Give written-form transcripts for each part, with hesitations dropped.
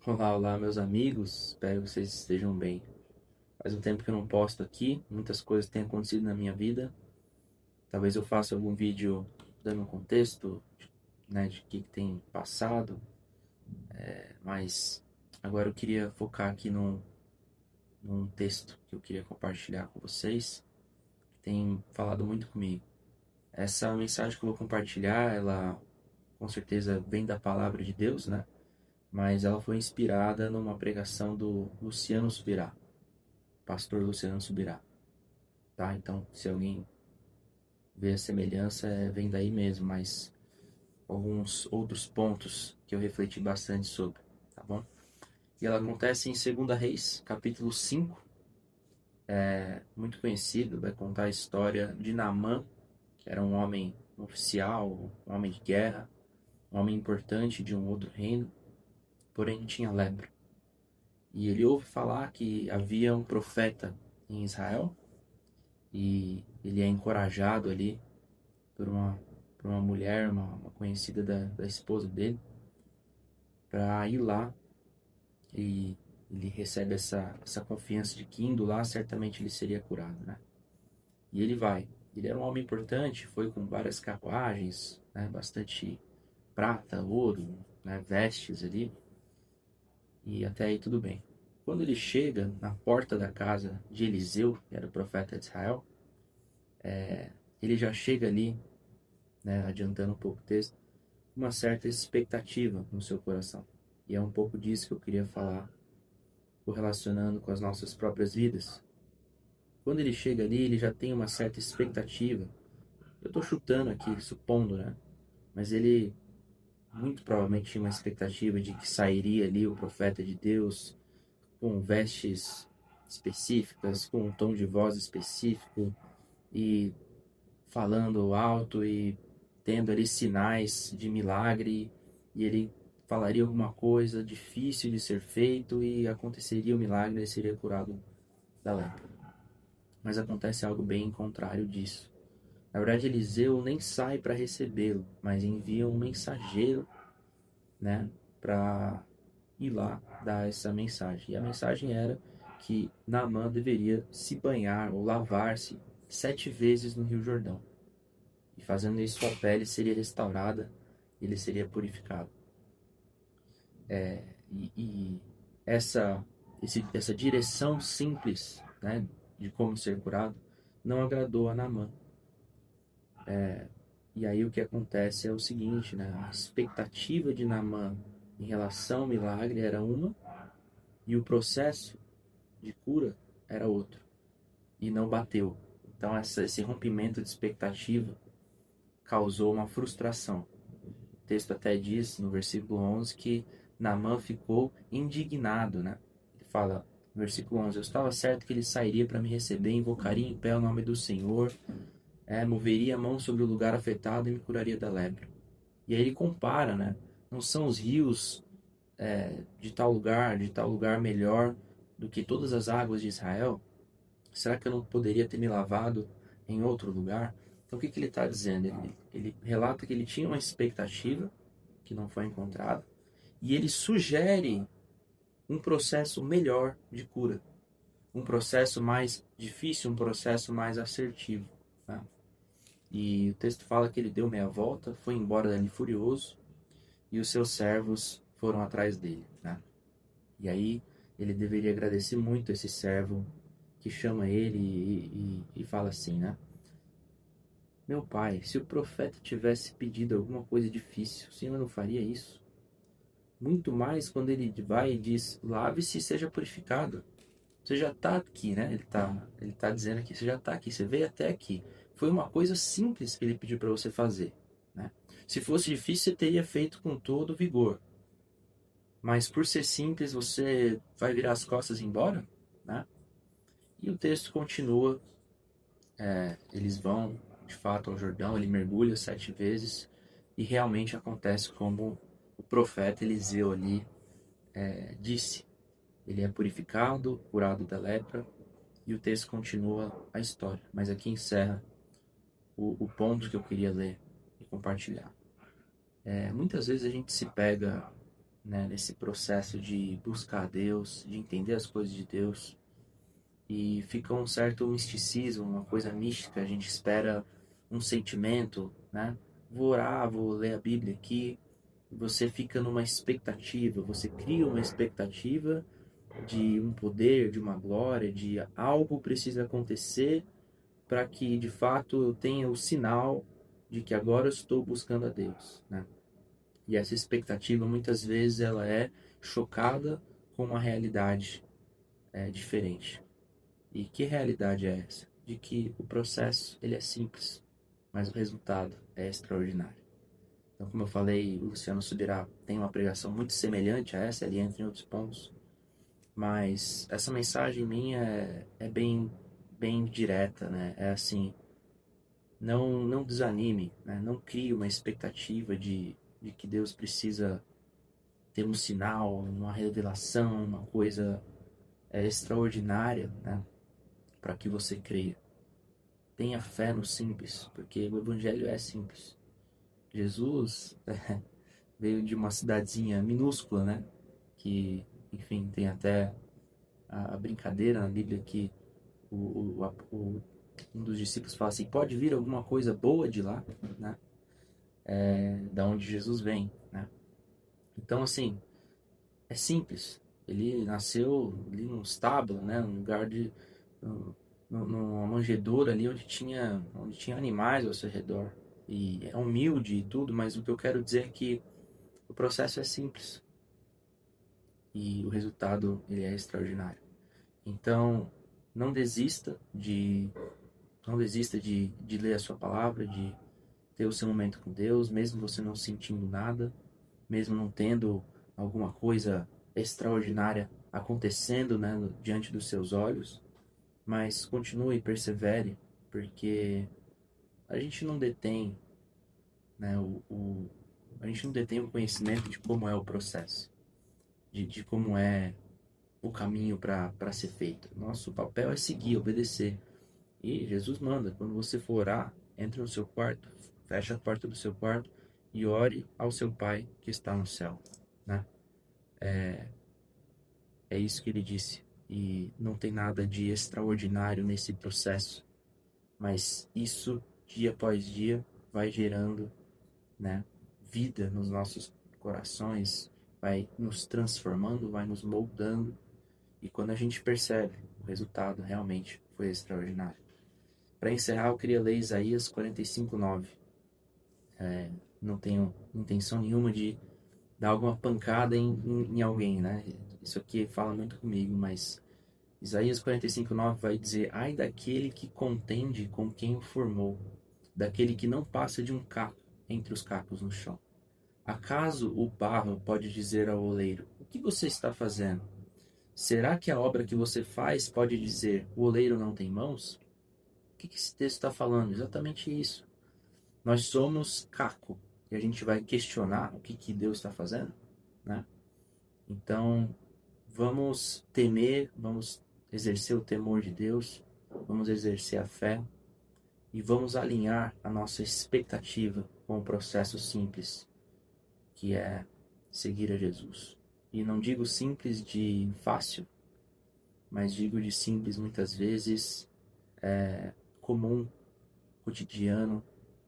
Olá, olá, meus amigos. Espero que vocês estejam bem. Faz um tempo que eu não posto aqui, muitas coisas têm acontecido na minha vida. Talvez eu faça algum vídeo dando um contexto, né, de que tem passado, mas agora eu queria focar aqui num texto que eu queria compartilhar com vocês, que tem falado muito comigo. Essa mensagem que eu vou compartilhar, ela com certeza vem da palavra de Deus, né? Mas ela foi inspirada numa pregação do Luciano Subirá, pastor Luciano Subirá. Tá? Então, se alguém vê a semelhança, vem daí mesmo, mas alguns outros pontos que eu refleti bastante sobre, tá bom? E ela acontece em 2 Reis, capítulo 5, muito conhecido, vai contar a história de Naamã, que era um homem oficial, um homem de guerra, um homem importante de um outro reino, porém tinha lepra. E ele ouve falar que havia um profeta em Israel, e ele é encorajado ali por uma mulher, uma conhecida da esposa dele, para ir lá, e ele recebe essa confiança de que indo lá certamente ele seria curado, né? E ele vai. Ele era um homem importante, foi com várias carruagens, né? Bastante prata, ouro, né? Vestes ali, e até aí tudo bem. Quando ele chega na porta da casa de Eliseu, que era o profeta de Israel, ele já chega ali, né? Adiantando um pouco o texto, uma certa expectativa no seu coração. E é um pouco disso que eu queria falar, correlacionando com as nossas próprias vidas. Quando ele chega ali, ele já tem uma certa expectativa. Eu estou chutando aqui, supondo, né? Mas ele muito provavelmente tinha uma expectativa de que sairia ali o profeta de Deus com vestes específicas, com um tom de voz específico e falando alto e tendo ali sinais de milagre, e ele falaria alguma coisa difícil de ser feito e aconteceria o milagre, ele seria curado da lepra. Mas acontece algo bem contrário disso. Na verdade, Eliseu nem sai para recebê-lo, mas envia um mensageiro, né, para ir lá dar essa mensagem. E a mensagem era que Naamã deveria se banhar ou lavar-se 7 vezes no Rio Jordão. E fazendo isso, sua pele seria restaurada e ele seria purificado. E essa direção simples, né, de como ser curado não agradou a Naamã. E aí o que acontece é o seguinte, né, a expectativa de Naamã em relação ao milagre era uma e o processo de cura era outro. E não bateu. Então esse rompimento de expectativa causou uma frustração. O texto até diz no versículo 11 que Naamã ficou indignado, né? Ele fala no versículo 11: eu estava certo que ele sairia para me receber, invocaria em pé o nome do Senhor, moveria a mão sobre o lugar afetado e me curaria da lepra. E aí ele compara, né? Não são os rios de tal lugar melhor do que todas as águas de Israel? Será que eu não poderia ter me lavado em outro lugar? Então o que ele está dizendo? Ele relata que ele tinha uma expectativa que não foi encontrada, e ele sugere um processo melhor de cura, um processo mais difícil, um processo mais assertivo. Né? E o texto fala que ele deu meia volta, foi embora dali furioso, e os seus servos foram atrás dele. Né? E aí ele deveria agradecer muito esse servo que chama ele e fala assim, né? Meu pai, se o profeta tivesse pedido alguma coisa difícil, o Senhor não faria isso? Muito mais quando ele vai e diz, lave-se e seja purificado. Você já está aqui, né? Ele tá dizendo aqui, você já está aqui, você veio até aqui. Foi uma coisa simples que ele pediu para você fazer, né? Se fosse difícil, você teria feito com todo vigor. Mas por ser simples, você vai virar as costas e ir embora, né? E o texto continua, eles vão de fato ao Jordão, ele mergulha 7 vezes e realmente acontece como o profeta Eliseu ali disse. Ele é purificado, curado da lepra, e o texto continua a história. Mas aqui encerra o ponto que eu queria ler e compartilhar. Muitas vezes a gente se pega né, nesse processo de buscar a Deus, de entender as coisas de Deus, e fica um certo misticismo, uma coisa mística. A gente espera um sentimento, né? Vou orar, vou ler a Bíblia aqui. Você fica numa expectativa, você cria uma expectativa de um poder, de uma glória, de algo precisa acontecer para que de fato eu tenha o sinal de que agora eu estou buscando a Deus, né? E essa expectativa muitas vezes ela é chocada com uma realidade diferente. E que realidade é essa? De que o processo ele é simples, mas o resultado é extraordinário. Então, como eu falei, o Luciano Subirá tem uma pregação muito semelhante a essa, ali entra em outros pontos, mas essa mensagem minha é bem direta, né? É assim, não desanime, né? Não crie uma expectativa de que Deus precisa ter um sinal, uma revelação, uma coisa extraordinária, né? Para que você creia. Tenha fé no simples, porque o evangelho é simples. Jesus veio de uma cidadezinha minúscula, né? Que, enfim, tem até a brincadeira na Bíblia que um dos discípulos fala assim: pode vir alguma coisa boa de lá, né? Da onde Jesus vem, né? Então, assim, é simples. Ele nasceu ali num estábulo, né? Num lugar de numa manjedoura ali onde tinha animais ao seu redor. E é humilde e tudo, mas o que eu quero dizer é que o processo é simples e o resultado ele é extraordinário. Então, não desista de não desista de ler a sua palavra, de ter o seu momento com Deus, mesmo você não sentindo nada, mesmo não tendo alguma coisa extraordinária acontecendo, né, diante dos seus olhos, mas continue e persevere, porque a gente não detém, né, a gente não detém o conhecimento de como é o processo, de como é o caminho para ser feito. Nosso papel é seguir, obedecer. E Jesus manda, quando você for orar, entre no seu quarto, feche a porta do seu quarto e ore ao seu Pai que está no céu, né? É isso que ele disse. E não tem nada de extraordinário nesse processo, mas isso, dia após dia, vai gerando, né, vida nos nossos corações, vai nos transformando, vai nos moldando. E quando a gente percebe, o resultado realmente foi extraordinário. Para encerrar, eu queria ler Isaías 45:9. Não tenho intenção nenhuma de dar alguma pancada em alguém, né? Isso aqui fala muito comigo, mas Isaías 45:9 vai dizer: ai daquele que contende com quem o formou, daquele que não passa de um caco entre os cacos no chão. Acaso o barro pode dizer ao oleiro: o que você está fazendo? Será que a obra que você faz pode dizer: o oleiro não tem mãos? O que esse texto está falando? Exatamente isso. Nós somos caco e a gente vai questionar o que Deus está fazendo, né? Então, vamos temer, vamos exercer o temor de Deus, vamos exercer a fé e vamos alinhar a nossa expectativa com o processo simples, que é seguir a Jesus. E não digo simples de fácil, mas digo de simples muitas vezes comum, cotidiano,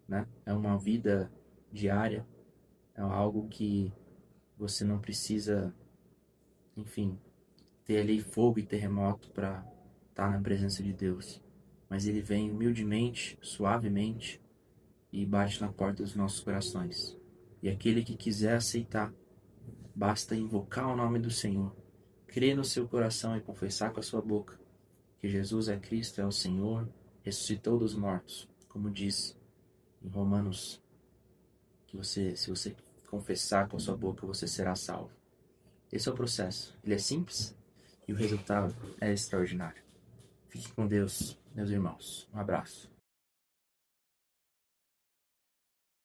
né? É uma vida diária, é algo que você não precisa, enfim, ter ali fogo e terremoto para estar na presença de Deus. Mas ele vem humildemente, suavemente e bate na porta dos nossos corações. E aquele que quiser aceitar, basta invocar o nome do Senhor, crer no seu coração e confessar com a sua boca que Jesus é Cristo, é o Senhor, ressuscitou dos mortos, como diz em Romanos, que se você confessar com a sua boca, você será salvo. Esse é o processo. Ele é simples e o resultado é extraordinário. Fique com Deus, meus irmãos. Um abraço.